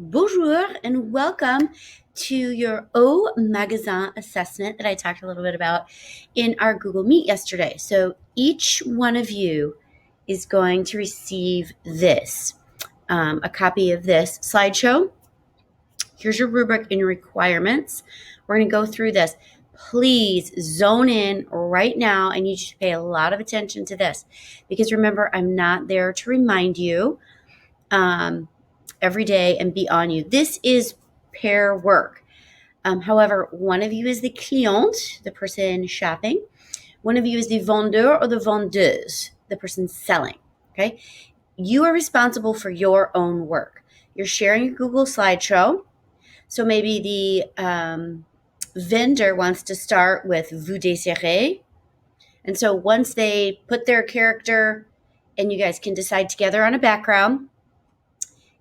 Bonjour and welcome to your magasin assessment that I talked a little bit about in our Google Meet yesterday. So each one of you is going to receive this, a copy of this slideshow. Here's your rubric and your requirements. We're going to go through this. Please zone in right now. I need you to pay a lot of attention to this because remember, I'm not there to remind you every day and be on you. This is pair work. However, one of you is the client, the person shopping. One of you is the vendeur or the vendeuse, the person selling. Okay. You are responsible for your own work. You're sharing a Google slideshow. So maybe the vendor wants to start with vous désirez. And so once they put their character and you guys can decide together on a background,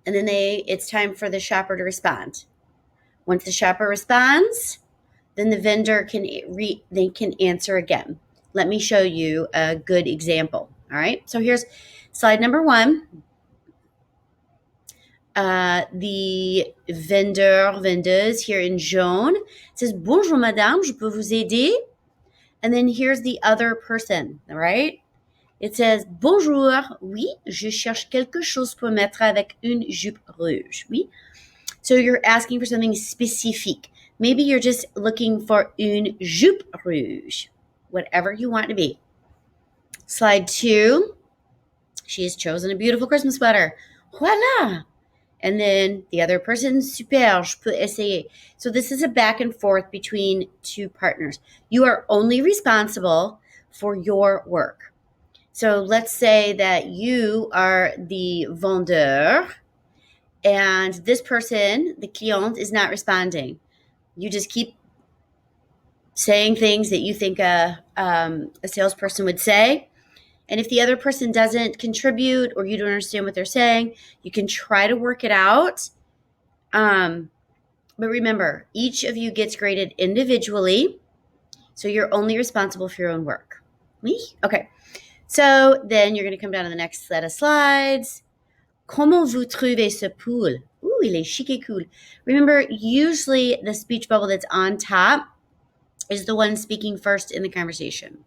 and then it's time for the shopper to respond. Once the shopper responds, then the vendor can answer again. Let me show you a good example. All right. So here's slide number 1. The vendeuse here in jaune says, "Bonjour madame, je peux vous aider?" And then here's the other person, all right? It says, "Bonjour, oui, je cherche quelque chose pour mettre avec une jupe rouge." Oui. So you're asking for something specific. Maybe you're just looking for une jupe rouge, whatever you want to be. Slide 2. She has chosen a beautiful Christmas sweater. Voila. And then the other person, super, je peux essayer. So this is a back and forth between two partners. You are only responsible for your work. So let's say that you are the vendeur and this person, the client, is not responding. You just keep saying things that you think a salesperson would say. And if the other person doesn't contribute or you don't understand what they're saying, you can try to work it out. But remember, each of you gets graded individually. So you're only responsible for your own work. Okay. So then you're going to come down to the next set of slides. Comment vous trouvez ce pull? Ooh, il est chic et cool. Remember, usually the speech bubble that's on top is the one speaking first in the conversation.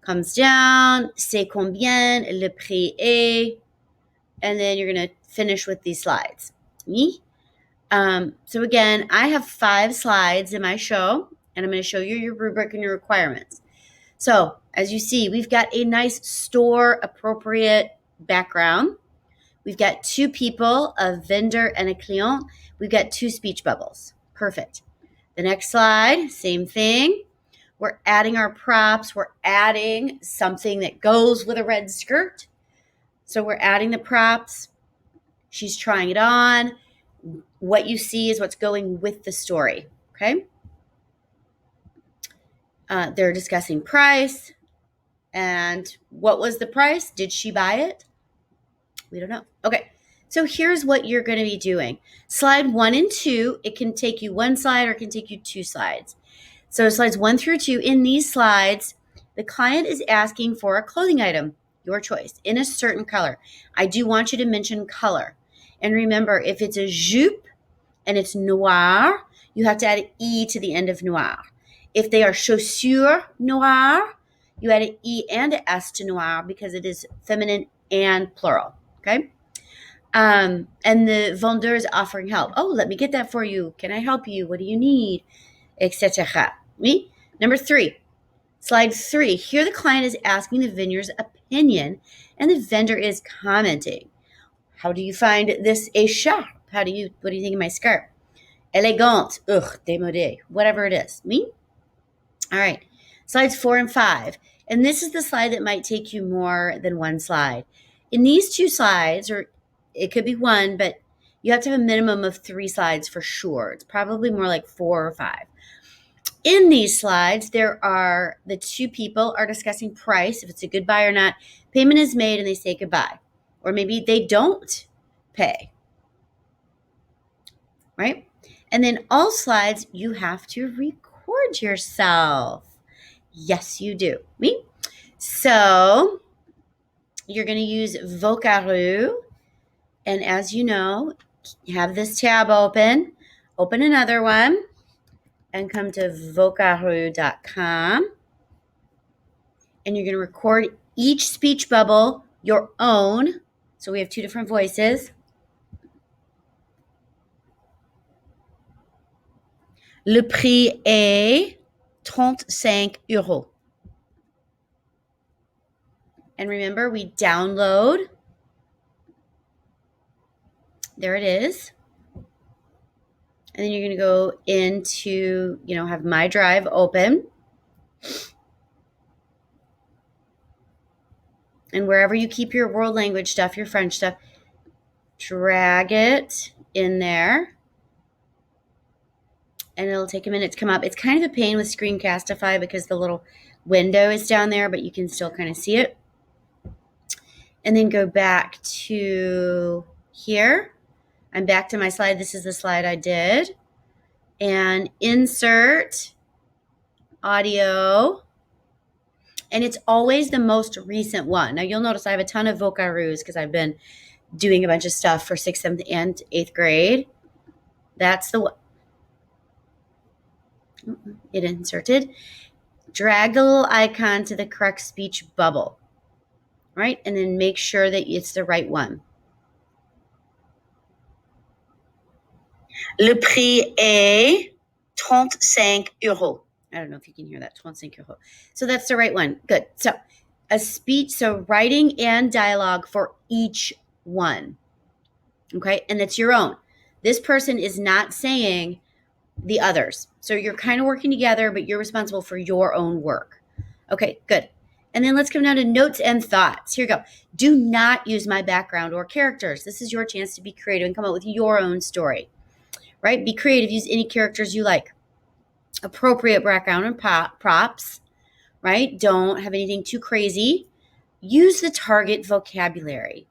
Comes down, c'est combien, le prix est, and then you're going to finish with these slides. So again, I have 5 slides in my show, and I'm going to show you your rubric and your requirements. So as you see, we've got a nice store-appropriate background. We've got 2 people, a vendor and a client. We've got 2 speech bubbles. Perfect. The next slide, same thing. We're adding our props. We're adding something that goes with a red skirt. So we're adding the props. She's trying it on. What you see is what's going with the story, okay? They're discussing price. And what was the price? Did she buy it? We don't know. Okay, so here's what you're going to be doing. Slide 1 and 2, it can take you 1 slide or it can take you 2 slides. So slides 1 through 2, in these slides, the client is asking for a clothing item, your choice, in a certain color. I do want you to mention color. And remember, if it's a jupe and it's noir, you have to add an E to the end of noir. If they are chaussures noir, you add an E and an S to noir because it is feminine and plural, okay? And the vendeur is offering help. Oh, let me get that for you. Can I help you? What do you need? Etc. Number 3, slide 3. Here the client is asking the vendor's opinion and the vendor is commenting. How do you find this écharpe? What do you think of my skirt? Élégante, démodé, whatever it is. All right, slides 4 and 5. And this is the slide that might take you more than 1 slide. In these 2 slides, or it could be 1, but you have to have a minimum of 3 slides for sure. It's probably more like 4 or 5. In these slides, the 2 people are discussing price, if it's a good buy or not. Payment is made and they say goodbye. Or maybe they don't pay, right? And then all slides, you have to record yourself. Yes, you do. So you're going to use Vocaroo. And as you know, have this tab open another one, and come to vocaroo.com. And you're going to record each speech bubble your own. So we have 2 different voices. Le prix est 35 euros. And remember, we download. There it is. And then you're going to go into, have My Drive open. And wherever you keep your world language stuff, your French stuff, drag it in there. And it'll take a minute to come up. It's kind of a pain with Screencastify because the little window is down there, but you can still kind of see it. And then go back to here. I'm back to my slide. This is the slide I did. And insert audio. And it's always the most recent one. Now you'll notice I have a ton of Vocaroos because I've been doing a bunch of stuff for 6th, 7th, and 8th grade. That's the one. It inserted. Drag the little icon to the correct speech bubble, right? And then make sure that it's the right one. Le prix est 35 euros. I don't know if you can hear that, 35 euros. So that's the right one. Good. So a speech, so writing and dialogue for each one. Okay? And that's your own. This person is not saying the others. So you're kind of working together, but you're responsible for your own work. Okay, good. And then let's come down to notes and thoughts. Here we go. Do not use my background or characters. This is your chance to be creative and come up with your own story, right? Be creative. Use any characters you like. Appropriate background and props, right? Don't have anything too crazy. Use the target vocabulary.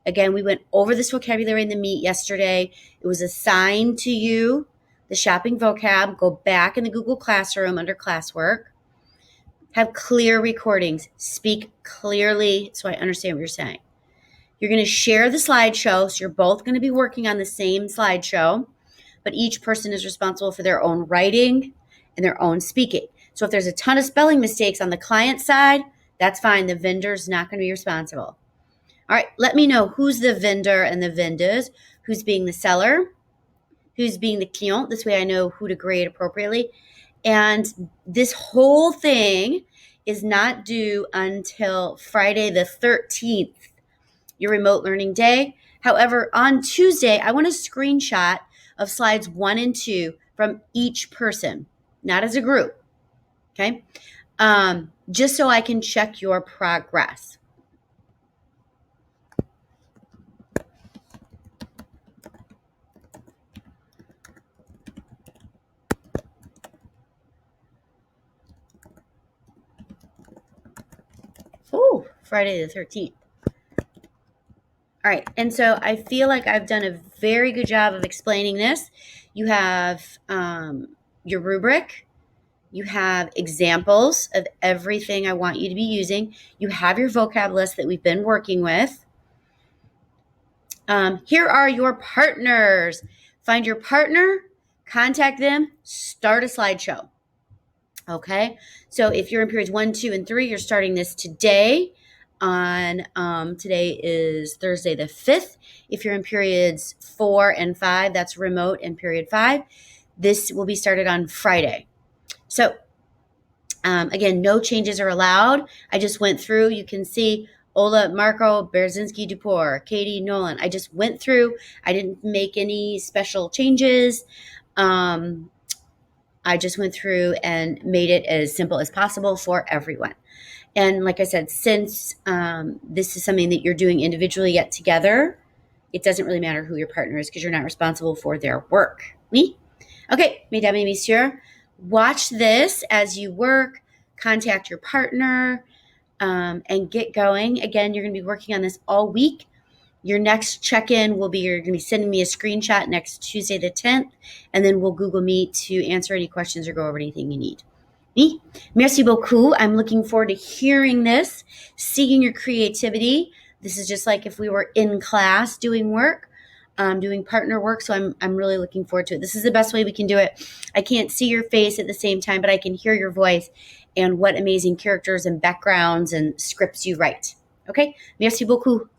Again, we went over this vocabulary in the meet yesterday. It was assigned to you. The shopping vocab, go back in the Google Classroom under classwork. Have clear recordings. Speak clearly so I understand what you're saying. You're going to share the slideshow, so you're both going to be working on the same slideshow, but each person is responsible for their own writing and their own speaking. So if there's a ton of spelling mistakes on the client side, that's fine. The vendor's not going to be responsible. All right, let me know who's the vendor and the vendeuse, who's being the seller, who's being the client. This way I know who to grade appropriately. And this whole thing is not due until Friday the 13th, your remote learning day. However, on Tuesday, I want a screenshot of slides 1 and 2 from each person, not as a group, okay? Just so I can check your progress. Oh, Friday the 13th. All right, and so I feel like I've done a very good job of explaining this. You have your rubric. You have examples of everything I want you to be using. You have your vocab list that we've been working with. Here are your partners. Find your partner, contact them, start a slideshow. Okay, so if you're in periods 1, 2, and 3, you're starting this today. Today is Thursday the 5th. If you're in periods 4 and 5, that's remote and period 5. This will be started on Friday. So again, no changes are allowed. I just went through. You can see Ola, Marco, Berzinski, Dupor, Katie, Nolan. I just went through. I didn't make any special changes. I just went through and made it as simple as possible for everyone. And like I said, since this is something that you're doing individually yet together, it doesn't really matter who your partner is because you're not responsible for their work. Oui? Okay, mesdames et messieurs, watch this as you work, contact your partner, and get going. Again, you're going to be working on this all week. Your next check-in will be, you're going to be sending me a screenshot next Tuesday the 10th, and then we'll Google Meet to answer any questions or go over anything you need. Oui? Merci beaucoup. I'm looking forward to hearing this, seeing your creativity. This is just like if we were in class doing work. doing partner work. So I'm really looking forward to it. This is the best way we can do it. I can't see your face at the same time, but I can hear your voice and what amazing characters and backgrounds and scripts you write. Okay? Merci beaucoup.